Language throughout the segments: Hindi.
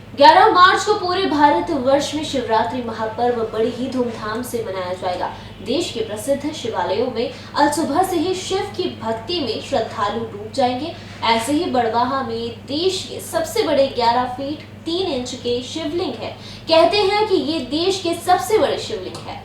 11 मार्च को पूरे भारत वर्ष में शिवरात्रि महापर्व बड़ी ही धूमधाम से मनाया जाएगा। देश के प्रसिद्ध शिवालयों में आज सुबह से ही शिव की भक्ति में श्रद्धालु डूब जाएंगे। ऐसे ही बड़वाहा में देश के सबसे बड़े 11 फीट 3 इंच के शिवलिंग है। कहते हैं कि ये देश के सबसे बड़े शिवलिंग है।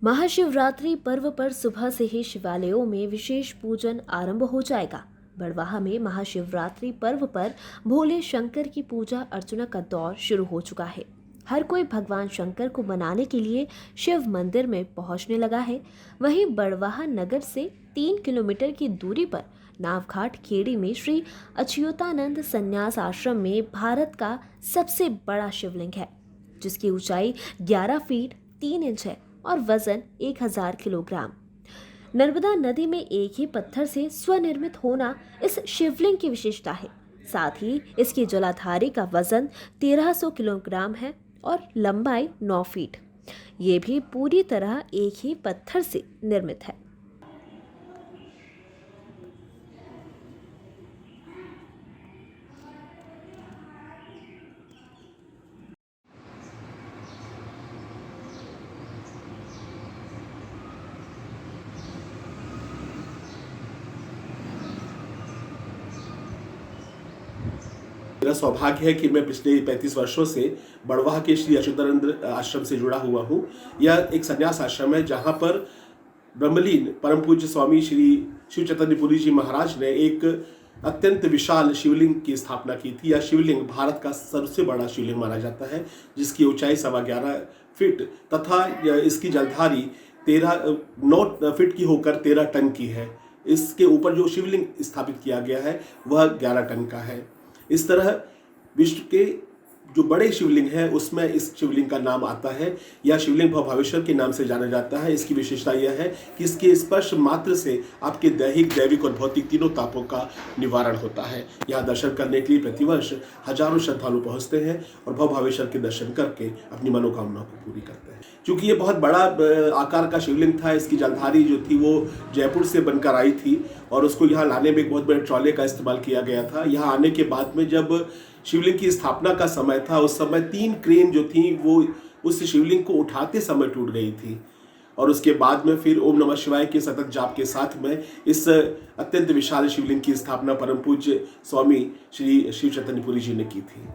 महाशिवरात्रि पर्व पर सुबह से ही शिवालयों में विशेष पूजन आरंभ हो जाएगा। बड़वाहा में महाशिवरात्रि पर्व पर भोले शंकर की पूजा अर्चना का दौर शुरू हो चुका है। हर कोई भगवान शंकर को मनाने के लिए शिव मंदिर में पहुंचने लगा है। वहीं बड़वाहा नगर से 3 किलोमीटर की दूरी पर नावघाट खेड़ी में श्री अच्युतानंद संन्यास आश्रम में भारत का सबसे बड़ा शिवलिंग है, जिसकी ऊंचाई 11 फीट 3 इंच है और वजन 1000 किलोग्राम। नर्मदा नदी में एक ही पत्थर से स्वनिर्मित होना इस शिवलिंग की विशेषता है। साथ ही इसकी जलाधारी का वजन 1300 किलोग्राम है और लंबाई 9 फीट। ये भी पूरी तरह एक ही पत्थर से निर्मित है। मेरा सौभाग्य है कि मैं पिछले 35 वर्षों से बड़वाह के श्री अच्युतानंद आश्रम से जुड़ा हुआ हूँ। यह एक संन्यास आश्रम है जहाँ पर ब्रह्मलीन परम पूज्य स्वामी श्री शिव चैतन्यपुरी जी महाराज ने एक अत्यंत विशाल शिवलिंग की स्थापना की थी। यह शिवलिंग भारत का सबसे बड़ा शिवलिंग माना जाता है, जिसकी ऊंचाई 11.25 फीट तथा इसकी जलधारी 9 फीट की होकर 13 टन की है। इसके ऊपर जो शिवलिंग स्थापित किया गया है वह 11 टन का है। इस तरह विश्व के जो बड़े शिवलिंग हैं उसमें इस शिवलिंग का नाम आता है। यह शिवलिंग भवभावेश्वर के नाम से जाना जाता है। इसकी विशेषता यह है कि इसके स्पर्श मात्र से आपके दैहिक, दैविक और भौतिक तीनों तापों का निवारण होता है। यहाँ दर्शन करने के लिए प्रतिवर्ष हजारों श्रद्धालु पहुँचते हैं और भवभावेश्वर के दर्शन करके अपनी मनोकामनाओं को पूरी करते हैं। क्योंकि ये बहुत बड़ा आकार का शिवलिंग था, इसकी जलधारी जो थी वो जयपुर से बनकर आई थी और उसको यहाँ लाने में एक बहुत बड़े ट्रॉले का इस्तेमाल किया गया था। यहाँ आने के बाद में जब शिवलिंग की स्थापना का समय था, उस समय 3 क्रेन जो थी वो उस शिवलिंग को उठाते समय टूट गई थी और उसके बाद में फिर ओम नमः शिवाय के सतत जाप के साथ में इस अत्यंत विशाल शिवलिंग की स्थापना परम पूज्य स्वामी श्री शिव चैतन्यपुरी जी ने की थी।